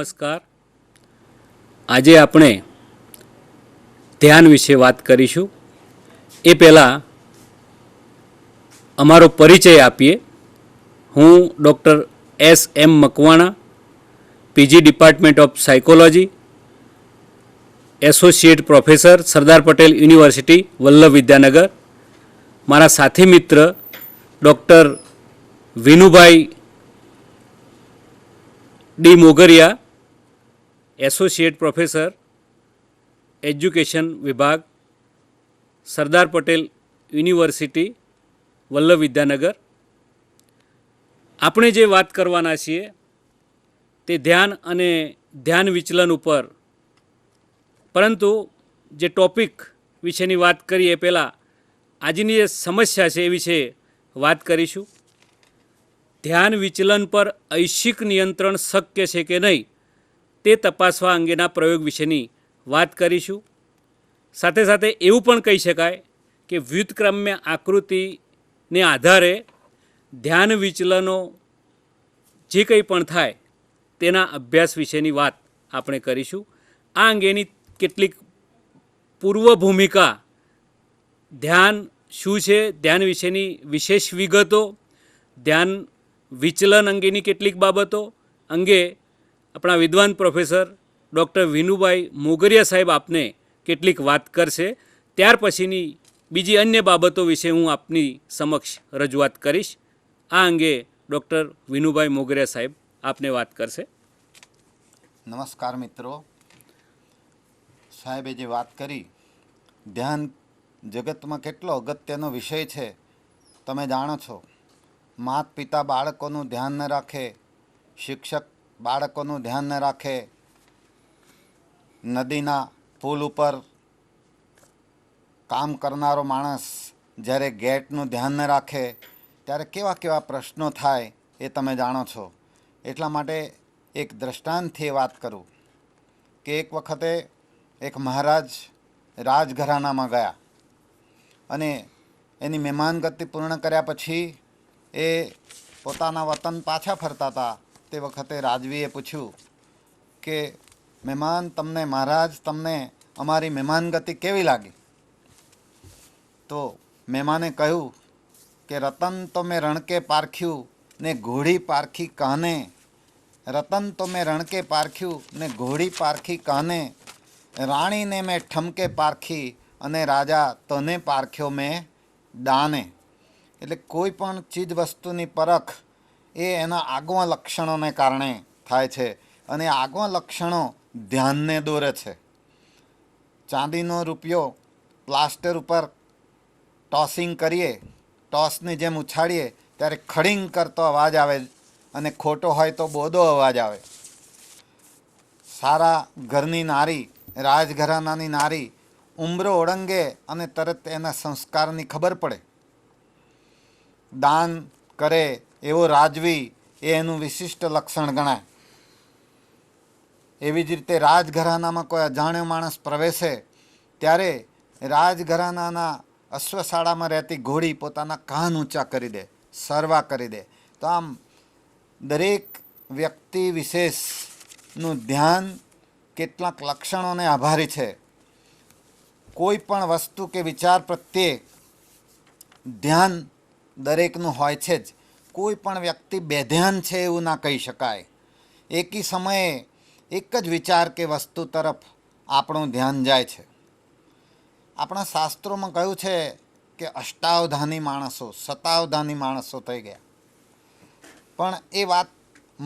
નમસ્કાર. આજે આપણે ધ્યાન વિશે વાત કરીશું. એ પહેલાં અમારો પરિચય આપીએ. હું doctor S.M. Makwana, PG department of psychology, associate professor, Sardar Patel university, Vallabh Vidyanagar. મારા સાથી મિત્ર doctor Vinubhai D Mogaria, associate professor, education વિભાગ, સરદાર પટેલ યુનિવર્સિટી, વલ્લભ વિદ્યાનગર. આપણે જે વાત કરવાના છીએ તે ધ્યાન અને ધ્યાન વિચલન ઉપર, પરંતુ જે ટોપિક વિશેની વાત કરીએ એ પહેલાં આજની જે સમસ્યા છે એ વિશે વાત કરીશું. ધ્યાન વિચલન પર ઐચ્છિક નિયંત્રણ શક્ય છે કે નહીં તે તપાસવા અંગેના પ્રયોગ વિશેની વાત કરીશું. સાથે સાથે એવું પણ કહી શકાય કે વ્યુત્ક્રમ્ય આકૃતિને આધારે ધ્યાન વિચલનો જે કંઈ પણ થાય તેના અભ્યાસ વિશેની વાત આપણે કરીશું. આ અંગેની કેટલીક પૂર્વ ભૂમિકા, ધ્યાન શું છે, ધ્યાન વિશેની વિશેષ વિગતો, ધ્યાન વિચલન અંગેની કેટલીક બાબતો અંગે આપણા વિદ્વાન પ્રોફેસર ડૉક્ટર વિનુભાઈ મોગરિયા સાહેબ આપને કેટલીક વાત કરશે. ત્યાર પછીની બીજી અન્ય બાબતો વિશે હું આપની સમક્ષ રજૂઆત કરીશ. આ અંગે ડૉક્ટર વિનુભાઈ મોગરિયા સાહેબ આપને વાત કરશે. નમસ્કાર મિત્રો. સાહેબે જે વાત કરી, ધ્યાન જગતમાં કેટલો અગત્યનો વિષય છે તમે જાણો છો. માતા પિતા બાળકોનું ધ્યાન ન રાખે, શિક્ષક બાળકોનું ધ્યાન ન રાખે, નદીના પુલ ઉપર કામ કરનારો માણસ જ્યારે ગેટનું ધ્યાન ન રાખે ત્યારે કેવા કેવા પ્રશ્નો થાય એ તમે જાણો છો. એટલા માટે એક દ્રષ્ટાંતથી વાત કરું કે એક વખતે એક મહારાજ રાજઘરાનામાં ગયા અને એની મહેમાનગતિ પૂર્ણ કર્યા પછી એ પોતાના વતન પાછા ફરતા હતા. તે વખતે રાજવીએ પૂછ્યું કે મહેમાન, તમને મહારાજ, તમને અમારી મહેમાનગતિ કેવી લાગી? તો મહેમાને કહ્યું કે રતન તો મેં રણકે પારખ્યું ને ઘોડી પારખી કાને, રતન તો મેં રણકે પારખ્યું ને ઘોડી પારખી કાને, રાણીને મેં ઠમકે પારખી અને રાજા તને પારખ્યો મેં દાને. એટલે કોઈ પણ ચીજ વસ્તુની પરખ એ એના આગવા લક્ષણોને કારણે થાય છે અને આગવા લક્ષણો ધ્યાનને દોરે છે. ચાંદીનો રૂપિયો પ્લાસ્ટર ઉપર ટોસિંગ કરીએ, ટોસની જેમ ઉછાળીએ ત્યારે ખડીંગ કરતો અવાજ આવે અને ખોટો હોય તો બોધો અવાજ આવે. સારા ઘરની નારી, રાજઘરાનાની નારી ઉંબરો ઓળંગે અને તરત એના સંસ્કારની ખબર પડે. દાન કરે એવો રાજવી એ એનું વિશિષ્ટ લક્ષણ ગણાય. એવી જ રીતે રાજઘરાનામાં કોઈ અજાણ્યો માણસ પ્રવેશે ત્યારે રાજઘરાનાના અશ્વશાળામાં રહેતી ઘોડી પોતાના કાન ઊંચા કરી દે, સરવા કરી દે. તો આમ દરેક વ્યક્તિ વિશેષનું ધ્યાન કેટલાક લક્ષણોને આભારી છે. કોઈ પણ વસ્તુ કે વિચાર પ્રત્યે ધ્યાન દરેકનું હોય છે જ. કોઈ પણ વ્યક્તિ બેધ્યાન છે એવું ના કહી શકાય. એકી સમયે એક જ વિચાર કે વસ્તુ તરફ આપણું ધ્યાન જાય છે. આપણા શાસ્ત્રોમાં કહ્યું છે કે અષ્ટાવધાની માણસો, શતાવધાની માણસો થઈ ગયા. પણ એ વાત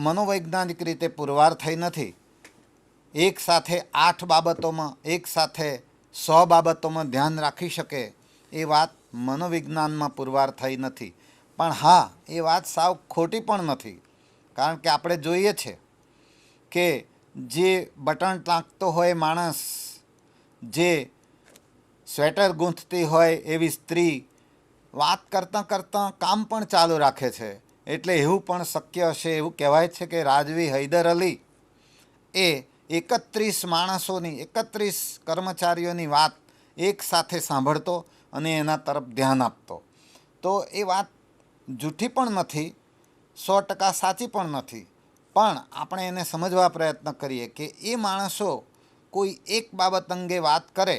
મનોવૈજ્ઞાનિક રીતે પુરવાર થઈ નથી. એક સાથે 8 બાબતોમાં, એક સાથે 100 બાબતોમાં ધ્યાન રાખી શકે એ વાત મનોવિજ્ઞાનમાં પુરવાર થઈ નથી. પણ હા, એ વાત સાવ ખોટી પણ નથી. કારણ કે આપણે જોઈએ છે કે જે બટન ટાંકતો હોય માણસ, જે સ્વેટર ગૂંથતી હોય એવી સ્ત્રી વાત કરતાં કરતાં કામ પણ ચાલુ રાખે છે. એટલે એવું પણ શક્ય હશે એવું કહેવાય છે કે રાજવી હૈદર અલી એ 31 માણસોની, 31 કર્મચારીઓની વાત એક સાથે સાંભળતો અને એના તરફ ધ્યાન આપતો. તો એ વાત જૂઠી પણ નથી, 100% સાચી પણ નથી. પણ આપણે એને સમજવા પ્રયત્ન કરીએ કે એ માણસો કોઈ એક બાબત અંગે વાત કરે,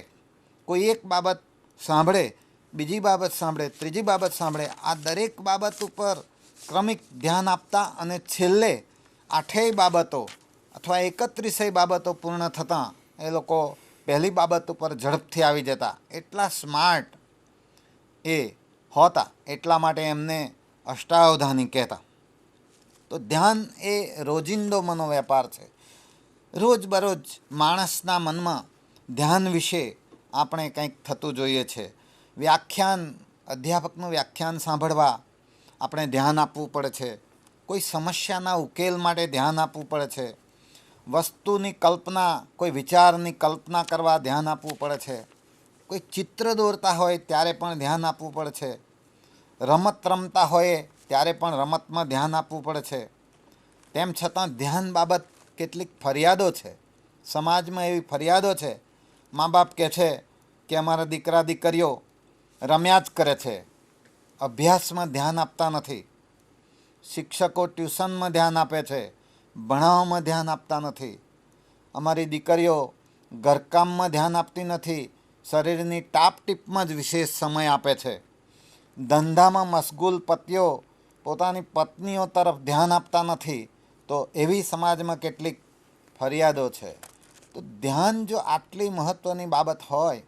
કોઈ એક બાબત સાંભળે, બીજી બાબત સાંભળે, ત્રીજી બાબત સાંભળે, આ દરેક બાબત ઉપર ક્રમિક ધ્યાન આપતા અને છેલ્લે 8 બાબતો અથવા 31 બાબતો પૂર્ણ થતાં એ લોકો પહેલી બાબત ઉપર ઝડપથી આવી જતા. એટલા સ્માર્ટ એ હોતા, એટલા માટે એમને અષ્ટાવધાની કહેતા. તો ધ્યાન એ રોજિંદો મનોવેપાર છે. રોજબરોજ માણસના મનમાં ધ્યાન વિશે આપણે કંઈક થતું જોઈએ છે. વ્યાખ્યાન, અધ્યાપકનું વ્યાખ્યાન સાંભળવા આપણે ધ્યાન આપવું પડે છે. કોઈ સમસ્યાના ઉકેલ માટે ધ્યાન આપવું પડે છે. વસ્તુની કલ્પના, કોઈ વિચારની કલ્પના કરવા ધ્યાન આપવું પડે છે. કોઈ ચિત્ર દોરતા હોય ત્યારે પણ ધ્યાન આપવું પડે છે. રમત રમતા હોય ત્યારે પણ રમતમાં ધ્યાન આપવું પડે છે. તેમ છતાં ધ્યાન બાબત કેટલીક ફરિયાદો છે. સમાજમાં એવી ફરિયાદો છે. મા બાપ કહે છે કે અમારા દીકરા દીકરીઓ રમ્યા જ કરે છે, અભ્યાસમાં ધ્યાન આપતા નથી. શિક્ષકો ટ્યુશનમાં ધ્યાન આપે છે, ભણાવવામાં ધ્યાન આપતા નથી. અમારી દીકરીઓ ઘરકામમાં ધ્યાન આપતી નથી, શરીરની ટાપટીપમાં જ વિશેષ સમય આપે છે. ધંધામાં મશગુલ પતિઓ પોતાની પત્નીઓ તરફ ધ્યાન આપતા નથી. તો એવી સમાજમાં કેટલીક ફરિયાદો છે. તો ધ્યાન જો આટલી મહત્ત્વની બાબત હોય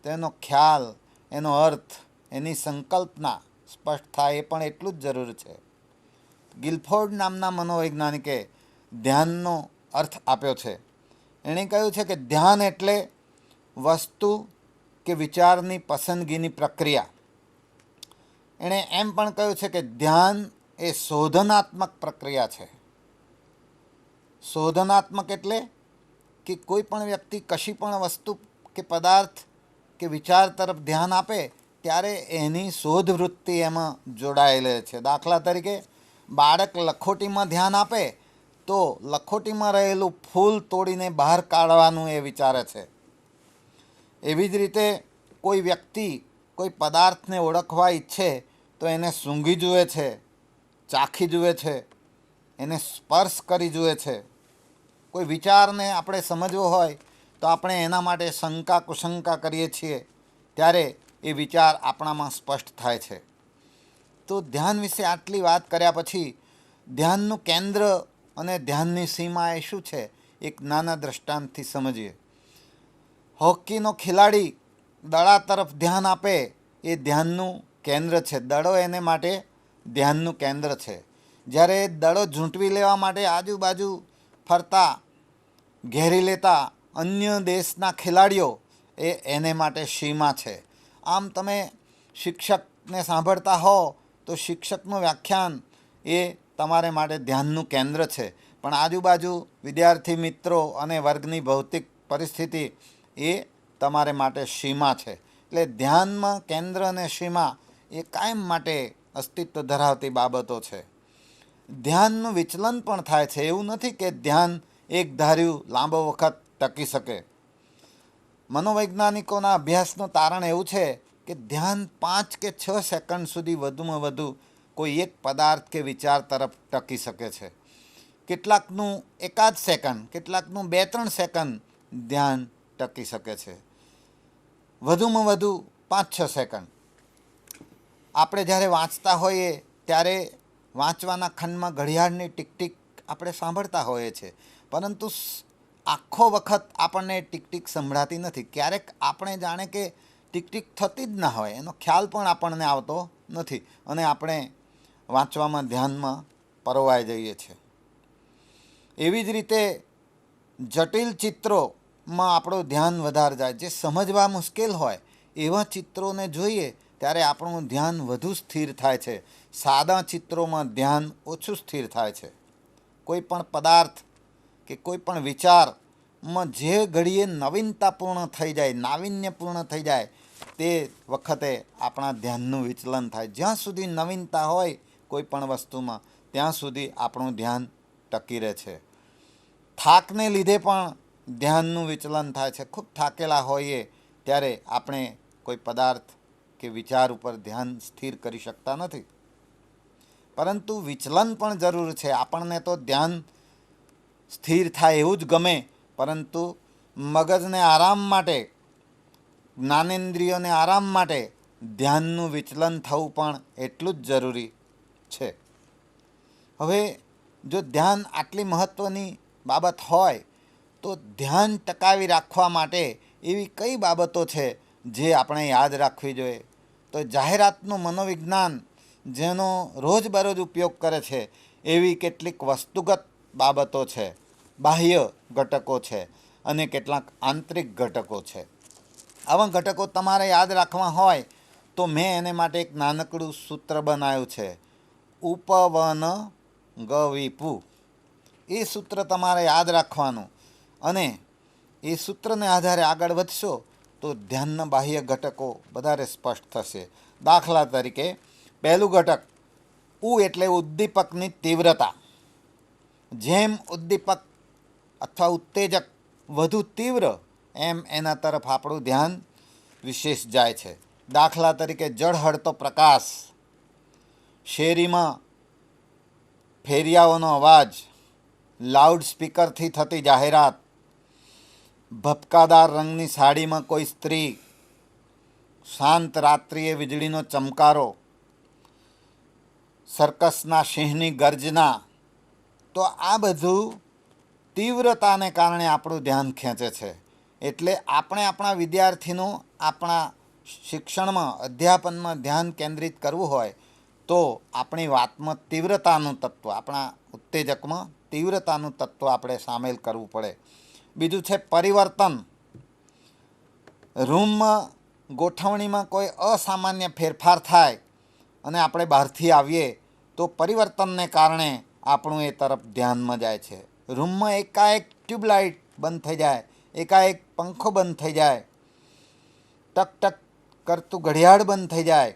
તો એનો ખ્યાલ, એનો અર્થ, એની સંકલ્પના સ્પષ્ટ થાય એ પણ એટલું જ જરૂર છે. ગિલફોર્ડ નામના મનોવૈજ્ઞાનિકે ધ્યાનનો અર્થ આપ્યો છે. એણે કહ્યું છે કે ધ્યાન એટલે વસ્તુ કે વિચારની પસંદગીની પ્રક્રિયા. એણે એમ પણ કહ્યું છે કે ધ્યાન એ શોધનાત્મક પ્રક્રિયા છે. શોધનાત્મક એટલે કે કોઈ પણ વ્યક્તિ કશી પણ વસ્તુ કે પદાર્થ કે વિચાર તરફ ધ્યાન આપે ત્યારે એની શોધ વૃત્તિ એમાં જોડાયેલી છે. દાખલા તરીકે બાળક લખોટીમાં ધ્યાન આપે તો લખોટીમાં રહેલું ફૂલ તોડીને બહાર કાઢવાનું એ વિચારે છે. એવી જ રીતે કોઈ વ્યક્તિ કોઈ પદાર્થને ઓળખવા ઈચ્છે તો એને સૂંઘી જુએ છે, ચાખી જુએ છે, એને સ્પર્શ કરી જુએ છે. કોઈ વિચારને આપણે સમજવો હોય તો આપણે એના માટે શંકા કુશંકા કરીએ છીએ, ત્યારે એ વિચાર આપણામાં સ્પષ્ટ થાય છે. તો ધ્યાન વિશે આટલી વાત કર્યા પછી ધ્યાનનું કેન્દ્ર અને ધ્યાનની સીમા એ શું છે એક નાના દ્રષ્ટાંતથી સમજીએ. હોકીનો ખેલાડી દડા તરફ ધ્યાન આપે એ ધ્યાનનું કેન્દ્ર છે. દડો એને માટે ધ્યાનનું કેન્દ્ર છે. જ્યારે દડો ઝૂંટવી લેવા માટે આજુબાજુ ફરતા, ઘેરી લેતા અન્ય દેશના ખેલાડીઓ એ એને માટે સીમા છે. આમ તમે શિક્ષકને સાંભળતા હો તો શિક્ષકનું વ્યાખ્યાન એ તમારે માટે ધ્યાનનું કેન્દ્ર છે. પણ આજુબાજુ વિદ્યાર્થી મિત્રો અને વર્ગની ભૌતિક પરિસ્થિતિ એ તમારે માટે સીમા છે. એટલે ધ્યાનમાં કેન્દ્ર અને સીમા એ કાયમ માટે અસ્તિત્વ ધરાવતી બાબતો છે. ધ્યાનનું વિચલન પણ થાય છે. એવું નથી કે ધ્યાન એક ધાર્યું લાંબો વખત ટકી શકે. મનોવૈજ્ઞાનિકોના અભ્યાસનું તારણ એવું છે કે ધ્યાન 5 કે 6 સેકન્ડ સુધી વધુમાં વધુ કોઈ એક પદાર્થ કે વિચાર તરફ ટકી શકે છે. કેટલાકનું એકાદ સેકન્ડ, કેટલાકનું 2-3 સેકન્ડ ધ્યાન ટકી શકે છે. વધુમાં વધુ 5-6 સેકન્ડ. આપણે જ્યારે વાંચતા હોઈએ ત્યારે વાંચવાના ખંડમાં ઘડિયાળની ટીક ટીક આપણે સાંભળતા હોઈએ છીએ, પરંતુ આખો વખત આપણને ટીક ટીક સંભળાતી નથી. ક્યારેક આપણે જાણે કે ટીક ટીક થતી જ ના હોય, એનો ખ્યાલ પણ આપણને આવતો નથી અને આપણે વાંચવામાં ધ્યાનમાં પરોવાઈ જઈએ છીએ. એવી જ રીતે જટિલ ચિત્રોમાં આપણું ધ્યાન વધારે જાય. જે સમજવા મુશ્કેલ હોય એવા ચિત્રોને જોઈએ ત્યારે આપણું ધ્યાન વધુ સ્થિર થાય છે. સાદા ચિત્રોમાં ધ્યાન ઓછું સ્થિર થાય છે. કોઈ પણ પદાર્થ કે કોઈ પણ વિચારમાં જે ઘડીએ નવીનતાપૂર્ણ થઈ જાય, નાવીન્યપૂર્ણ થઈ જાય તે વખતે આપણા ધ્યાનનું વિચલન થાય. જ્યાં સુધી નવીનતા હોય કોઈ પણ વસ્તુમાં ત્યાં સુધી આપણું ધ્યાન ટકી રહે છે. થાકને લીધે પણ ધ્યાનનું વિચલન થાય છે. ખૂબ થાકેલા હોઈએ ત્યારે આપણે કોઈ પદાર્થ કે વિચાર ઉપર ધ્યાન સ્થિર કરી શકતા નથી. પરંતુ વિચલન પણ જરૂર છે. આપણને તો ધ્યાન સ્થિર થાય એવું જ ગમે, પરંતુ મગજને આરામ માટે, જ્ઞાનેન્દ્રિયોને આરામ માટે ધ્યાનનું વિચલન થવું પણ એટલું જ જરૂરી છે. હવે જો ધ્યાન આટલી મહત્ત્વની બાબત હોય તો ધ્યાન ટકાવી રાખવા માટે એવી કઈ બાબતો છે જે આપણે યાદ રાખવી જોઈએ? તો જાહેરાતનું મનોવિજ્ઞાન જેનો રોજબરોજ ઉપયોગ કરે છે એવી કેટલીક વસ્તુગત બાબતો છે, બાહ્ય ઘટકો છે અને કેટલાક આંતરિક ઘટકો છે. આવા ઘટકો તમારે યાદ રાખવા હોય તો મેં એને માટે એક નાનકડું સૂત્ર બનાવ્યું છે, ઉપવન ગવિપુ. એ સૂત્ર તમારે યાદ રાખવાનું અને એ સૂત્રને આધારે આગળ વધશો તો ધ્યાનના બાહ્ય ઘટકો વધારે સ્પષ્ટ થશે. દાખલા તરીકે પહેલું ઘટક ઉ એટલે ઉદ્દીપકની તીવ્રતા. જેમ ઉદ્દીપક અથવા ઉત્તેજક વધુ તીવ્ર એમ એના તરફ આપણું ધ્યાન વિશેષ જાય છે. દાખલા તરીકે ઝળહળતો પ્રકાશ, શેરીમાં ફેરિયાઓનો અવાજ, લાઉડ સ્પીકરથી થતી જાહેરાત, ભપકાદાર રંગની સાડીમાં કોઈ સ્ત્રી, શાંત રાત્રિએ વીજળીનો ચમકારો, સર્કસના સિંહની ગર્જના. તો આ બધું તીવ્રતાને કારણે આપણું ધ્યાન ખેંચે છે. એટલે આપણે આપણા વિદ્યાર્થીનું આપણા શિક્ષણમાં, અધ્યાપનમાં ધ્યાન કેન્દ્રિત કરવું હોય તો આપણી વાતમાં તીવ્રતાનું તત્વ, આપણા ઉત્તેજકમાં તીવ્રતાનું તત્વ આપણે સામેલ કરવું પડે. બીજું છે પરિવર્તન. રૂમમાં ગોઠવણીમાં કોઈ અસામાન્ય ફેરફાર થાય અને આપણે બહારથી આવીએ તો પરિવર્તનને કારણે આપણું એ તરફ ધ્યાનમાં જાય છે. રૂમમાં એકાએક ટ્યુબલાઇટ બંધ થઈ જાય, એકાએક પંખો બંધ થઈ જાય, ટક ટક કરતું ઘડિયાળ બંધ થઈ જાય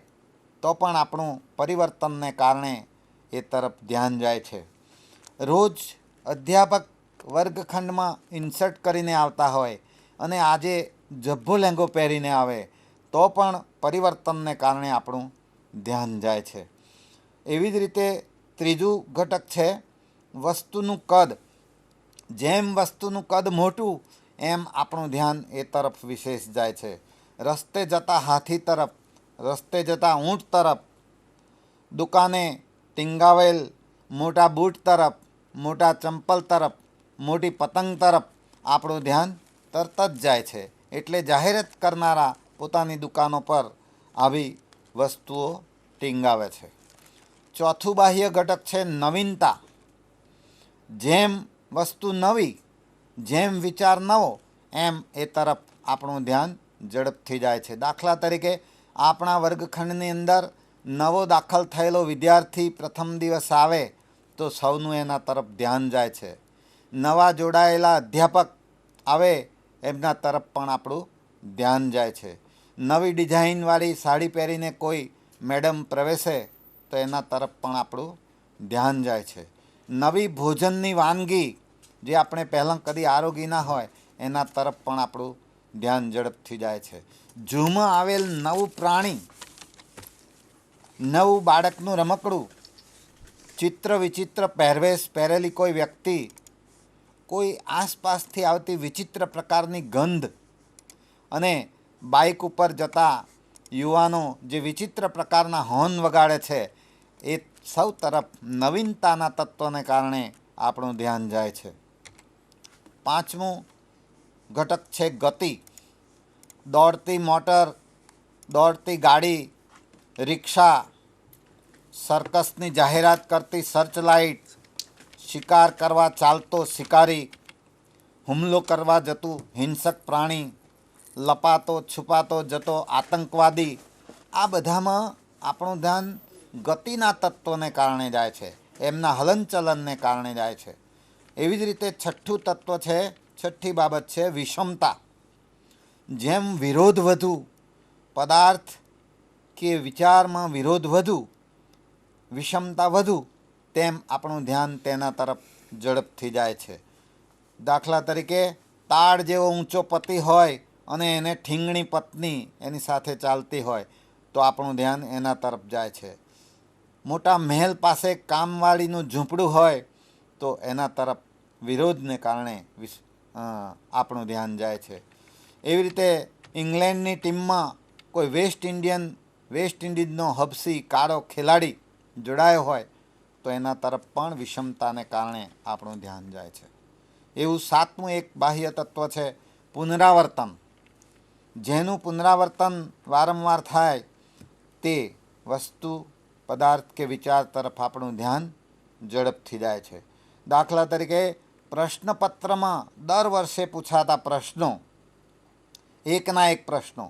તો પણ આપણું પરિવર્તનને કારણે એ તરફ ધ્યાન જાય છે. રોજ અધ્યાપક વર્ગખંડમાં ઇન્સર્ટ કરીને આવતા હોય અને આજે જબ્બો લેંગો પહેરીને આવે તો પણ પરિવર્તનને કારણે આપણું ધ્યાન જાય છે. એવી જ રીતે ત્રીજું ઘટક છે વસ્તુનું કદ. જેમ વસ્તુનું કદ મોટું એમ આપણું ધ્યાન એ તરફ વિશેષ જાય છે. રસ્તે જતા હાથી તરફ, રસ્તે જતા ઊંટ તરફ, દુકાને ટીંગાવેલ મોટા બૂટ તરફ, મોટા ચંપલ તરફ, મોટી પતંગ તરફ આપણું ધ્યાન તરત જ જાય છે. એટલે જાહેરાત કરનારા પોતાની દુકાનો પર આવી વસ્તુઓ ટીંગાવે છે. ચોથું બાહ્ય ઘટક છે નવીનતા. જેમ વસ્તુ નવી, જેમ વિચાર નવો એમ એ તરફ આપણું ધ્યાન ઝડપથી જાય છે. દાખલા તરીકે આપણા વર્ગખંડની અંદર નવો દાખલ થયેલો વિદ્યાર્થી પ્રથમ દિવસ આવે તો સૌનું એના તરફ ધ્યાન જાય છે. નવા જોડાયેલા અધ્યાપક આવે એમના તરફ પણ આપણું ધ્યાન જાય છે. નવી ડિઝાઇનવાળી સાડી પહેરીને કોઈ મેડમ પ્રવેશે તો એના તરફ પણ આપણું ધ્યાન જાય છે. નવી ભોજનની વાનગી જે આપણે પહેલાં કદી આરોગી ના હોય એના તરફ પણ આપણું ધ્યાન ઝડપથી જાય છે. ઝૂમાં આવેલ નવું પ્રાણી, નવું બાળકનું રમકડું, ચિત્ર વિચિત્ર પહેરવેશ પહેરેલી કોઈ વ્યક્તિ, કોઈ આસપાસથી આવતી વિચિત્ર પ્રકારની ગંધ અને બાઇક ઉપર જતા યુવાનો જે વિચિત્ર પ્રકારના હોર્ન વગાડે છે એ સૌ તરફ નવીનતાના તત્વને કારણે આપણું ધ્યાન જાય છે. પાંચમું ઘટક છે ગતિ. દોડતી મોટર, દોડતી ગાડી, રિક્ષા, સર્કસની જાહેરાત કરતી સર્ચલાઇટ, શિકાર કરવા ચાલતો શિકારી, હુમલો કરવા જતું હિંસક પ્રાણી, લપાતો છુપાતો જતો આતંકવાદી. આ બધામાં આપણું ધ્યાન ગતિના તત્વને કારણે જાય છે, એમના હલનચલનને કારણે જાય છે. એવી જ રીતે છઠ્ઠું તત્વ છે, છઠ્ઠી બાબત છે વિષમતા. જેમ વિરોધ વધુ, પદાર્થ કે વિચારમાં વિરોધ વધુ, વિષમતા વધુ, તેમ આપણું ધ્યાન તેના તરફ ઝડપથી જાય છે. દાખલા તરીકે તાડ જેવો ઊંચો પતિ હોય અને એને ઠીંગણી પત્ની એની સાથે ચાલતી હોય તો આપણું ધ્યાન એના તરફ જાય છે. મોટા મહેલ પાસે કામવાળીનું ઝૂંપડું હોય તો એના તરફ વિરોધને કારણે આપણું ધ્યાન જાય છે. એવી રીતે ઇંગ્લેન્ડની ટીમમાં કોઈ વેસ્ટ ઇન્ડિઝનો હબસી કાળો ખેલાડી જોડાયો હોય તો એના તરફ પણ વિષમતાને કારણે આપણું ધ્યાન જાય છે. એવું સાતમું એક બાહ્ય તત્વ છે પુનરાવર્તન. જેનું પુનરાવર્તન વારંવાર થાય તે વસ્તુ, પદાર્થ કે વિચાર તરફ આપણું ધ્યાન ઝડપથી જાય છે. દાખલા તરીકે પ્રશ્નપત્રમાં દર વર્ષે પૂછાતા પ્રશ્નો, એકના એક પ્રશ્નો,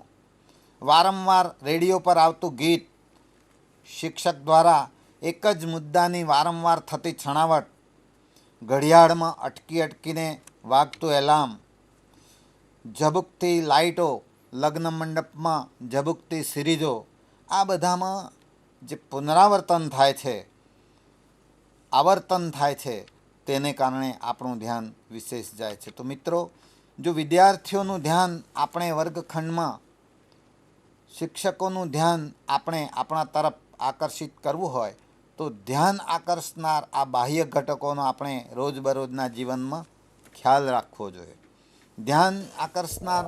વારંવાર રેડિયો પર આવતું ગીત, શિક્ષક દ્વારા એક જ મુદ્દાની વારંવાર થતી છણાવટ, ઘડિયાળમાં અટકીને વાગતું એલાર્મ, ઝબૂકતી લાઇટો, લગ્ન મંડપમાં ઝબૂકતી સિરીજો, આ બધામાં જે પુનરાવર્તન થાય છે, આવર્તન થાય છે, તેને કારણે આપણું ધ્યાન વિશેષ જાય છે. તો મિત્રો, જો વિદ્યાર્થીઓનું ધ્યાન આપણે વર્ગખંડમાં, શિક્ષકોનું ધ્યાન આપણે આપણા તરફ આકર્ષિત કરવું હોય તો ધ્યાન આકર્ષનાર આ બાહ્ય ઘટકોનો આપણે રોજબરોજના જીવનમાં ખ્યાલ રાખવો જોઈએ. ધ્યાન આકર્ષનાર